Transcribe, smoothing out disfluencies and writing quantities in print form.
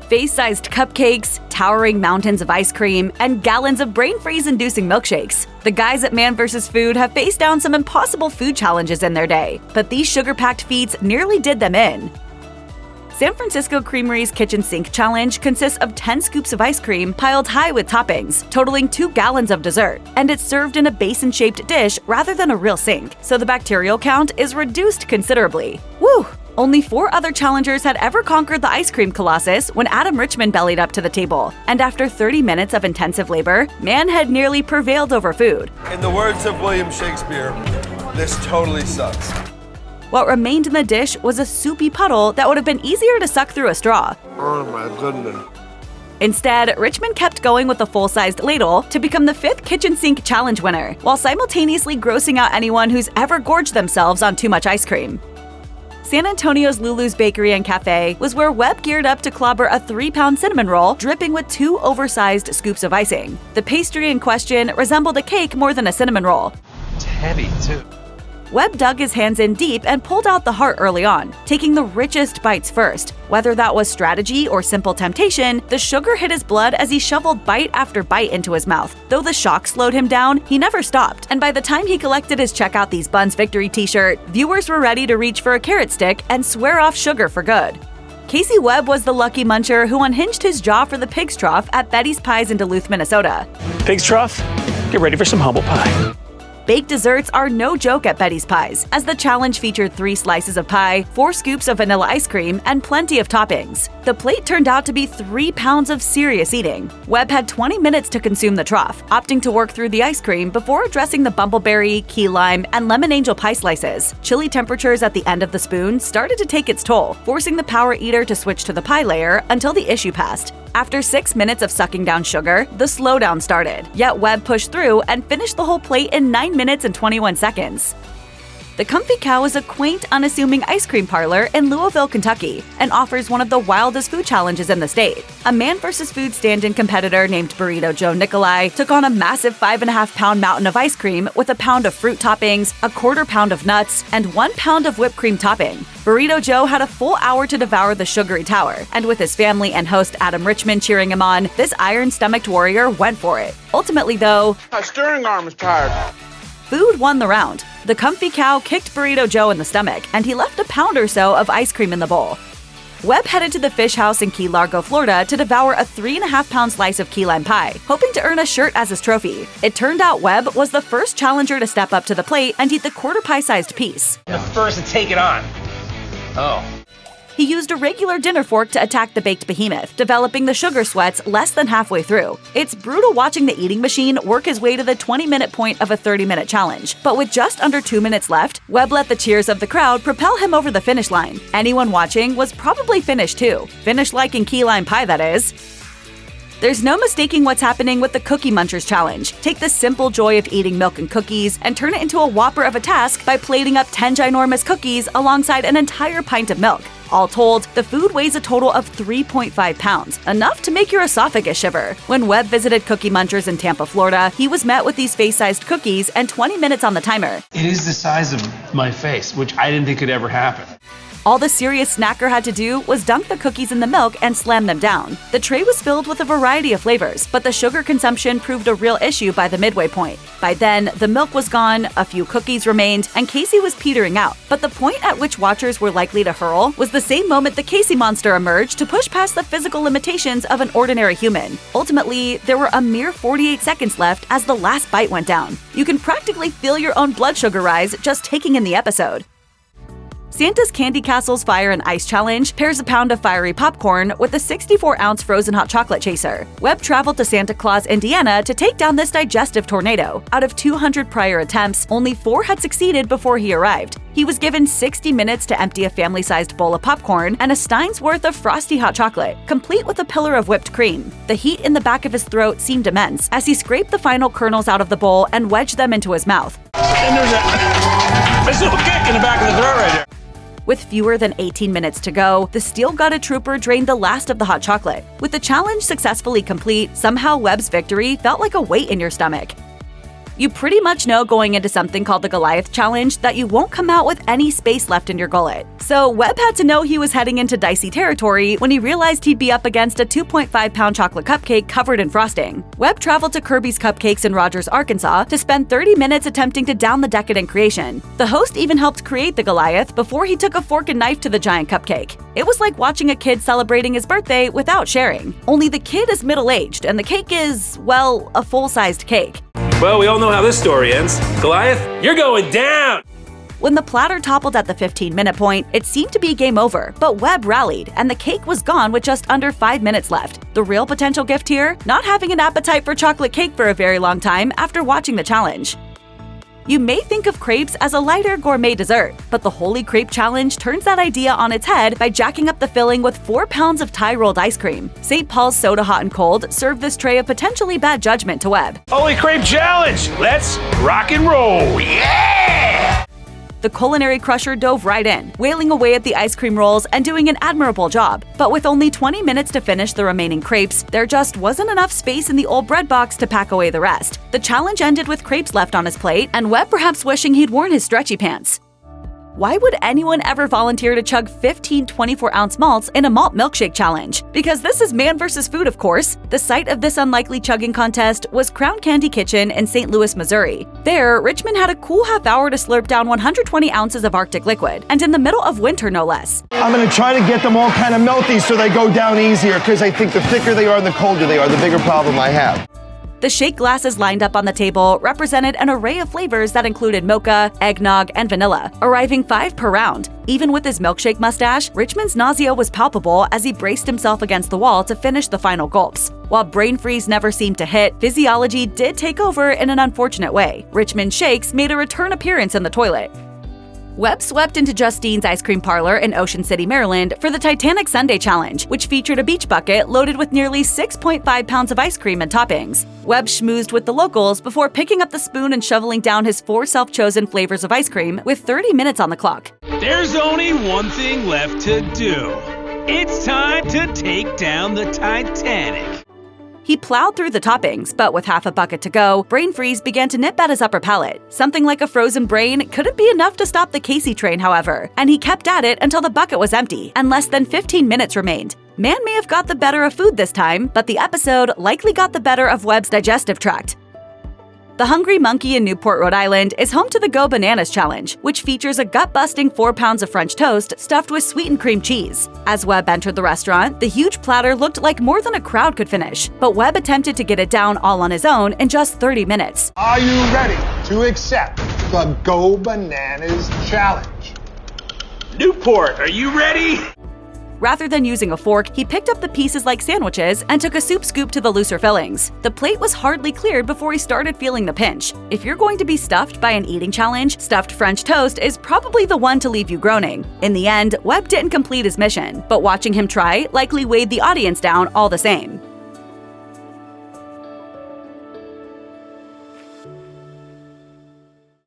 Face-sized cupcakes, towering mountains of ice cream, and gallons of brain freeze-inducing milkshakes. The guys at Man vs. Food have faced down some impossible food challenges in their day, but these sugar-packed feats nearly did them in. San Francisco Creamery's Kitchen Sink Challenge consists of 10 scoops of ice cream piled high with toppings, totaling 2 gallons of dessert, and it's served in a basin-shaped dish rather than a real sink, so the bacterial count is reduced considerably. Woo! Only 4 other challengers had ever conquered the ice cream colossus when Adam Richman bellied up to the table, and after 30 minutes of intensive labor, man had nearly prevailed over food. In the words of William Shakespeare, this totally sucks. What remained in the dish was a soupy puddle that would have been easier to suck through a straw. Oh my goodness. Instead, Richman kept going with the full-sized ladle to become the 5th Kitchen Sink Challenge winner, while simultaneously grossing out anyone who's ever gorged themselves on too much ice cream. San Antonio's Lulu's Bakery and Cafe was where Webb geared up to clobber a 3-pound cinnamon roll dripping with 2 oversized scoops of icing. The pastry in question resembled a cake more than a cinnamon roll. It's heavy, too. Webb dug his hands in deep and pulled out the heart early on, taking the richest bites first. Whether that was strategy or simple temptation, the sugar hit his blood as he shoveled bite after bite into his mouth. Though the shock slowed him down, he never stopped, and by the time he collected his Check Out These Buns victory t-shirt, viewers were ready to reach for a carrot stick and swear off sugar for good. Casey Webb was the lucky muncher who unhinged his jaw for the Pig's Trough at Betty's Pies in Duluth, Minnesota. Pig's Trough, get ready for some humble pie. Baked desserts are no joke at Betty's Pies, as the challenge featured 3 slices of pie, 4 scoops of vanilla ice cream, and plenty of toppings. The plate turned out to be 3 pounds of serious eating. Webb had 20 minutes to consume the trough, opting to work through the ice cream before addressing the bumbleberry, key lime, and lemon angel pie slices. Chilly temperatures at the end of the spoon started to take its toll, forcing the power eater to switch to the pie layer until the issue passed. After 6 minutes of sucking down sugar, the slowdown started, yet Webb pushed through and finished the whole plate in 9 minutes and 21 seconds. The Comfy Cow is a quaint, unassuming ice cream parlor in Louisville, Kentucky, and offers one of the wildest food challenges in the state. A Man vs. Food stand-in competitor named Burrito Joe Nikolai took on a massive 5.5-pound mountain of ice cream with a pound of fruit toppings, a quarter pound of nuts, and 1 pound of whipped cream topping. Burrito Joe had a full hour to devour the sugary tower, and with his family and host Adam Richman cheering him on, this iron-stomached warrior went for it. Ultimately, though, My steering arm is tired. food won the round. The Comfy Cow kicked Burrito Joe in the stomach, and he left a pound or so of ice cream in the bowl. Webb headed to the Fish House in Key Largo, Florida to devour a 3.5-pound slice of key lime pie, hoping to earn a shirt as his trophy. It turned out Webb was the first challenger to step up to the plate and eat the quarter pie-sized piece. The first to take it on. Oh. He used a regular dinner fork to attack the baked behemoth, developing the sugar sweats less than halfway through. It's brutal watching the eating machine work his way to the 20-minute point of a 30-minute challenge. But with just under 2 minutes left, Webb let the cheers of the crowd propel him over the finish line. Anyone watching was probably finished too. Finished liking key lime pie, that is. There's no mistaking what's happening with the Cookie Munchers Challenge. Take the simple joy of eating milk and cookies and turn it into a whopper of a task by plating up 10 ginormous cookies alongside an entire pint of milk. All told, the food weighs a total of 3.5 pounds, enough to make your esophagus shiver. When Webb visited Cookie Munchers in Tampa, Florida, he was met with these face-sized cookies and 20 minutes on the timer. It is the size of my face, which I didn't think could ever happen. All the serious snacker had to do was dunk the cookies in the milk and slam them down. The tray was filled with a variety of flavors, but the sugar consumption proved a real issue by the midway point. By then, the milk was gone, a few cookies remained, and Casey was petering out. But the point at which watchers were likely to hurl was the same moment the Casey monster emerged to push past the physical limitations of an ordinary human. Ultimately, there were a mere 48 seconds left as the last bite went down. You can practically feel your own blood sugar rise just taking in the episode. Santa's Candy Castle's Fire and Ice Challenge pairs a pound of fiery popcorn with a 64-ounce frozen hot chocolate chaser. Webb traveled to Santa Claus, Indiana to take down this digestive tornado. Out of 200 prior attempts, only 4 had succeeded before he arrived. He was given 60 minutes to empty a family-sized bowl of popcorn and a stein's worth of frosty hot chocolate, complete with a pillar of whipped cream. The heat in the back of his throat seemed immense as he scraped the final kernels out of the bowl and wedged them into his mouth. And there's a little kick in the back of the throat right there. With fewer than 18 minutes to go, the steel-gutted trooper drained the last of the hot chocolate. With the challenge successfully complete, somehow Webb's victory felt like a weight in your stomach. You pretty much know going into something called the Goliath challenge that you won't come out with any space left in your gullet. So Webb had to know he was heading into dicey territory when he realized he'd be up against a 2.5-pound chocolate cupcake covered in frosting. Webb traveled to Kirby's Cupcakes in Rogers, Arkansas to spend 30 minutes attempting to down the decadent creation. The host even helped create the Goliath before he took a fork and knife to the giant cupcake. It was like watching a kid celebrating his birthday without sharing. Only the kid is middle-aged and the cake is, well, a full-sized cake. Well, we all know how this story ends. Goliath, you're going down! When the platter toppled at the 15-minute point, it seemed to be game over, but Webb rallied, and the cake was gone with just under 5 minutes left. The real potential gift here? Not having an appetite for chocolate cake for a very long time after watching the challenge. You may think of crepes as a lighter gourmet dessert, but the Holy Crêpe Challenge turns that idea on its head by jacking up the filling with 4 pounds of Thai rolled ice cream. St. Paul's Soda Hot and Cold served this tray of potentially bad judgment to Webb. Holy Crêpe Challenge! Let's rock and roll! Yeah! The culinary crusher dove right in, wailing away at the ice cream rolls and doing an admirable job. But with only 20 minutes to finish the remaining crepes, there just wasn't enough space in the old bread box to pack away the rest. The challenge ended with crepes left on his plate, and Webb perhaps wishing he'd worn his stretchy pants. Why would anyone ever volunteer to chug 15 24-ounce malts in a malt milkshake challenge? Because this is man versus food, of course. The site of this unlikely chugging contest was Crown Candy Kitchen in St. Louis, Missouri. There, Richmond had a cool half hour to slurp down 120 ounces of Arctic liquid, and in the middle of winter, no less. I'm gonna try to get them all kind of melty so they go down easier, because I think the thicker they are and the colder they are, the bigger problem I have. The shake glasses lined up on the table represented an array of flavors that included mocha, eggnog, and vanilla, arriving 5 per round. Even with his milkshake mustache, Richmond's nausea was palpable as he braced himself against the wall to finish the final gulps. While brain freeze never seemed to hit, physiology did take over in an unfortunate way. Richmond's shakes made a return appearance in the toilet. Webb swept into Justine's Ice Cream Parlor in Ocean City, Maryland for the Titanic Sundae Challenge, which featured a beach bucket loaded with nearly 6.5 pounds of ice cream and toppings. Webb schmoozed with the locals before picking up the spoon and shoveling down his 4 self-chosen flavors of ice cream with 30 minutes on the clock. There's only one thing left to do. It's time to take down the Titanic. He plowed through the toppings, but with half a bucket to go, brain freeze began to nip at his upper palate. Something like a frozen brain couldn't be enough to stop the Casey train, however, and he kept at it until the bucket was empty, and less than 15 minutes remained. Man may have got the better of food this time, but the episode likely got the better of Webb's digestive tract. The Hungry Monkey in Newport, Rhode Island is home to the Go Bananas Challenge, which features a gut-busting 4 pounds of French toast stuffed with sweetened cream cheese. As Webb entered the restaurant, the huge platter looked like more than a crowd could finish, but Webb attempted to get it down all on his own in just 30 minutes. Are you ready to accept the Go Bananas Challenge? Newport, are you ready? Rather than using a fork, he picked up the pieces like sandwiches and took a soup scoop to the looser fillings. The plate was hardly cleared before he started feeling the pinch. If you're going to be stuffed by an eating challenge, stuffed French toast is probably the one to leave you groaning. In the end, Webb didn't complete his mission, but watching him try likely weighed the audience down all the same.